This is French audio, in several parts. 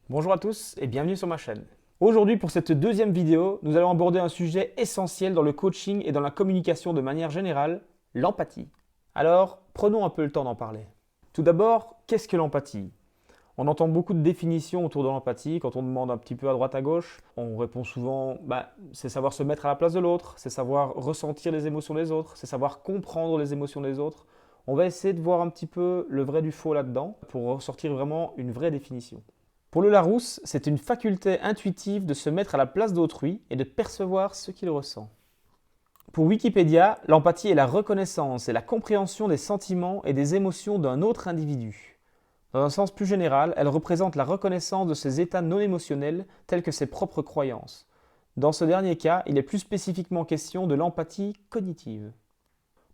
Bonjour à tous et bienvenue sur ma chaîne. Aujourd'hui pour cette deuxième vidéo, nous allons aborder un sujet essentiel dans le coaching et dans la communication de manière générale, l'empathie. Alors, prenons un peu le temps d'en parler. Tout d'abord, qu'est-ce que l'empathie? On entend beaucoup de définitions autour de l'empathie. Quand on demande un petit peu à droite à gauche, on répond souvent c'est savoir se mettre à la place de l'autre, c'est savoir ressentir les émotions des autres, c'est savoir comprendre les émotions des autres. On va essayer de voir un petit peu le vrai du faux là-dedans pour ressortir vraiment une vraie définition. Pour le Larousse, c'est une faculté intuitive de se mettre à la place d'autrui et de percevoir ce qu'il ressent. Pour Wikipédia, l'empathie est la reconnaissance et la compréhension des sentiments et des émotions d'un autre individu. Dans un sens plus général, elle représente la reconnaissance de ses états non émotionnels tels que ses propres croyances. Dans ce dernier cas, il est plus spécifiquement question de l'empathie cognitive.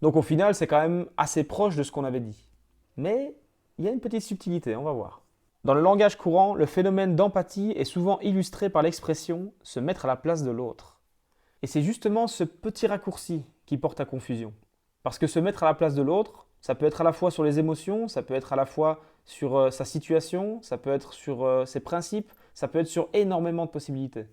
Donc au final, c'est quand même assez proche de ce qu'on avait dit. Mais il y a une petite subtilité, on va voir. Dans le langage courant, le phénomène d'empathie est souvent illustré par l'expression « se mettre à la place de l'autre ». Et c'est justement ce petit raccourci qui porte à confusion. Parce que se mettre à la place de l'autre, ça peut être à la fois sur les émotions, ça peut être à la fois sur sa situation, ça peut être sur ses principes, ça peut être sur énormément de possibilités.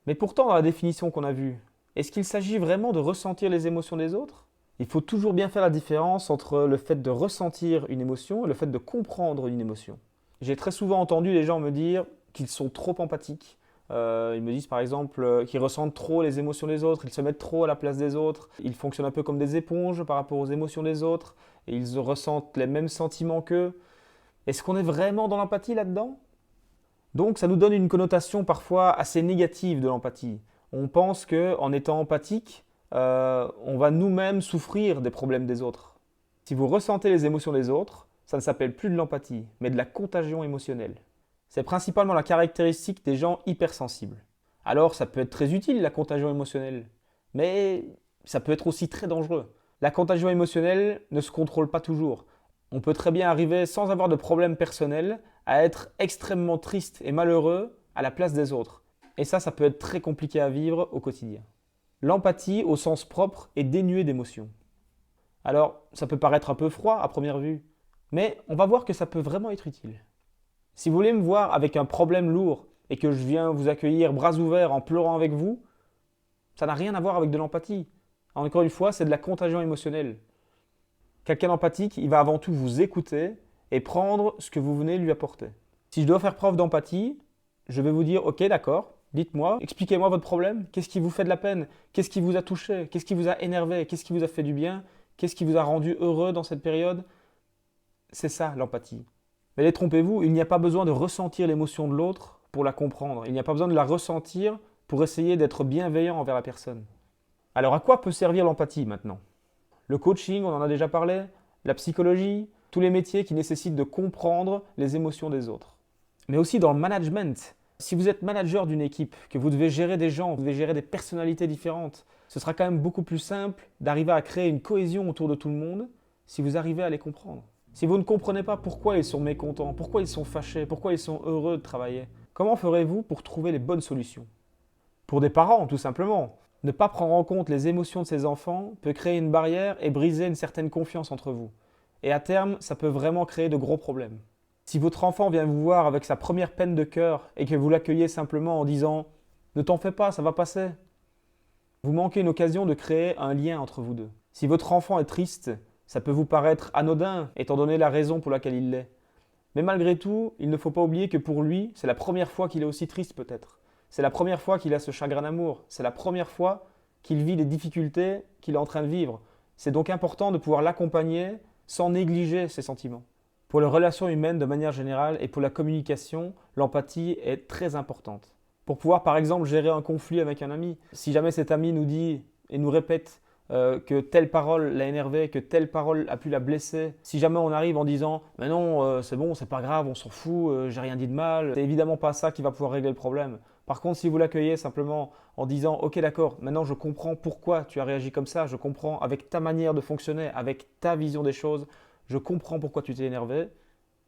Mais pourtant, dans la définition qu'on a vue, est-ce qu'il s'agit vraiment de ressentir les émotions des autres? Il faut toujours bien faire la différence entre le fait de ressentir une émotion et le fait de comprendre une émotion. J'ai très souvent entendu les gens me dire qu'ils sont trop empathiques. Ils me disent par exemple qu'ils ressentent trop les émotions des autres, ils se mettent trop à la place des autres, ils fonctionnent un peu comme des éponges par rapport aux émotions des autres, et ils ressentent les mêmes sentiments qu'eux. Est-ce qu'on est vraiment dans l'empathie là-dedans? Donc ça nous donne une connotation parfois assez négative de l'empathie. On pense qu'en étant empathique, on va nous-mêmes souffrir des problèmes des autres. Si vous ressentez les émotions des autres, ça ne s'appelle plus de l'empathie, mais de la contagion émotionnelle. C'est principalement la caractéristique des gens hypersensibles. Alors ça peut être très utile la contagion émotionnelle, mais ça peut être aussi très dangereux. La contagion émotionnelle ne se contrôle pas toujours. On peut très bien arriver sans avoir de problème personnel à être extrêmement triste et malheureux à la place des autres. Et ça peut être très compliqué à vivre au quotidien. L'empathie, au sens propre, est dénuée d'émotions. Alors, ça peut paraître un peu froid à première vue, mais on va voir que ça peut vraiment être utile. Si vous voulez me voir avec un problème lourd et que je viens vous accueillir bras ouverts en pleurant avec vous, ça n'a rien à voir avec de l'empathie. Encore une fois, c'est de la contagion émotionnelle. Quelqu'un d'empathique, il va avant tout vous écouter et prendre ce que vous venez lui apporter. Si je dois faire preuve d'empathie, je vais vous dire, ok, d'accord, dites-moi, expliquez-moi votre problème, qu'est-ce qui vous fait de la peine, qu'est-ce qui vous a touché, qu'est-ce qui vous a énervé, qu'est-ce qui vous a fait du bien, qu'est-ce qui vous a rendu heureux dans cette période. C'est ça l'empathie. Mais détrompez-vous, il n'y a pas besoin de ressentir l'émotion de l'autre pour la comprendre. Il n'y a pas besoin de la ressentir pour essayer d'être bienveillant envers la personne. Alors à quoi peut servir l'empathie maintenant? Le coaching, on en a déjà parlé, la psychologie, tous les métiers qui nécessitent de comprendre les émotions des autres. Mais aussi dans le management. Si vous êtes manager d'une équipe, que vous devez gérer des gens, vous devez gérer des personnalités différentes, ce sera quand même beaucoup plus simple d'arriver à créer une cohésion autour de tout le monde si vous arrivez à les comprendre. Si vous ne comprenez pas pourquoi ils sont mécontents, pourquoi ils sont fâchés, pourquoi ils sont heureux de travailler, comment ferez-vous pour trouver les bonnes solutions? Pour des parents, tout simplement. Ne pas prendre en compte les émotions de ses enfants peut créer une barrière et briser une certaine confiance entre vous. Et à terme, ça peut vraiment créer de gros problèmes. Si votre enfant vient vous voir avec sa première peine de cœur et que vous l'accueillez simplement en disant « Ne t'en fais pas, ça va passer », vous manquez une occasion de créer un lien entre vous deux. Si votre enfant est triste, ça peut vous paraître anodin étant donné la raison pour laquelle il l'est. Mais malgré tout, il ne faut pas oublier que pour lui, c'est la première fois qu'il est aussi triste peut-être. C'est la première fois qu'il a ce chagrin d'amour. C'est la première fois qu'il vit les difficultés qu'il est en train de vivre. C'est donc important de pouvoir l'accompagner sans négliger ses sentiments. Pour les relations humaines de manière générale et pour la communication, l'empathie est très importante. Pour pouvoir par exemple gérer un conflit avec un ami, si jamais cet ami nous dit et nous répète que telle parole l'a énervé, que telle parole a pu la blesser. Si jamais on arrive en disant « Mais non, c'est bon, c'est pas grave, on s'en fout, j'ai rien dit de mal », c'est évidemment pas ça qui va pouvoir régler le problème. Par contre, si vous l'accueillez simplement en disant « Ok, d'accord, maintenant je comprends pourquoi tu as réagi comme ça, je comprends avec ta manière de fonctionner, avec ta vision des choses, je comprends pourquoi tu t'es énervé »,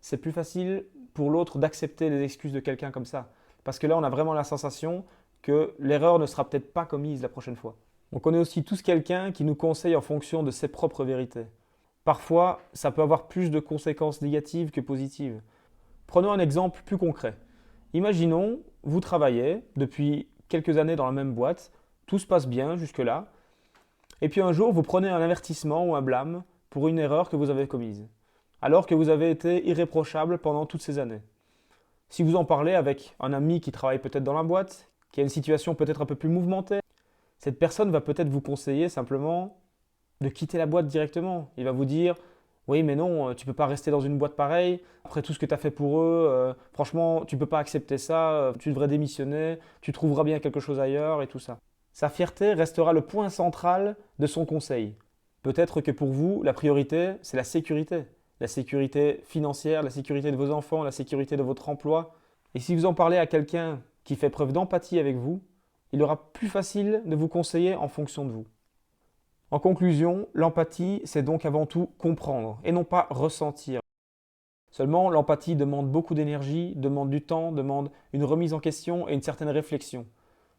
c'est plus facile pour l'autre d'accepter les excuses de quelqu'un comme ça. Parce que là, on a vraiment la sensation que l'erreur ne sera peut-être pas commise la prochaine fois. On connaît aussi tous quelqu'un qui nous conseille en fonction de ses propres vérités. Parfois, ça peut avoir plus de conséquences négatives que positives. Prenons un exemple plus concret. Imaginons, vous travaillez depuis quelques années dans la même boîte, tout se passe bien jusque-là, et puis un jour vous prenez un avertissement ou un blâme pour une erreur que vous avez commise, alors que vous avez été irréprochable pendant toutes ces années. Si vous en parlez avec un ami qui travaille peut-être dans la boîte, qui a une situation peut-être un peu plus mouvementée, cette personne va peut-être vous conseiller simplement de quitter la boîte directement. Il va vous dire, oui mais non, tu ne peux pas rester dans une boîte pareille, après tout ce que tu as fait pour eux, franchement tu ne peux pas accepter ça, tu devrais démissionner, tu trouveras bien quelque chose ailleurs et tout ça. Sa fierté restera le point central de son conseil. Peut-être que pour vous, la priorité, c'est la sécurité financière, la sécurité de vos enfants, la sécurité de votre emploi. Et si vous en parlez à quelqu'un qui fait preuve d'empathie avec vous, il aura plus facile de vous conseiller en fonction de vous. En conclusion, l'empathie, c'est donc avant tout comprendre et non pas ressentir. Seulement, l'empathie demande beaucoup d'énergie, demande du temps, demande une remise en question et une certaine réflexion.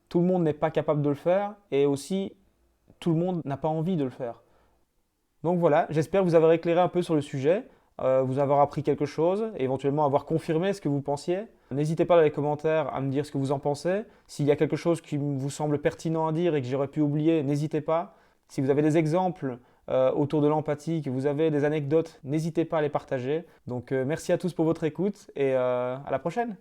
Tout le monde n'est pas capable de le faire et aussi tout le monde n'a pas envie de le faire. Donc voilà, j'espère vous avoir éclairé un peu sur le sujet, vous avoir appris quelque chose, et éventuellement avoir confirmé ce que vous pensiez. N'hésitez pas dans les commentaires à me dire ce que vous en pensez. S'il y a quelque chose qui vous semble pertinent à dire et que j'aurais pu oublier, n'hésitez pas. Si vous avez des exemples autour de l'empathie, que vous avez des anecdotes, n'hésitez pas à les partager. Donc merci à tous pour votre écoute et à la prochaine.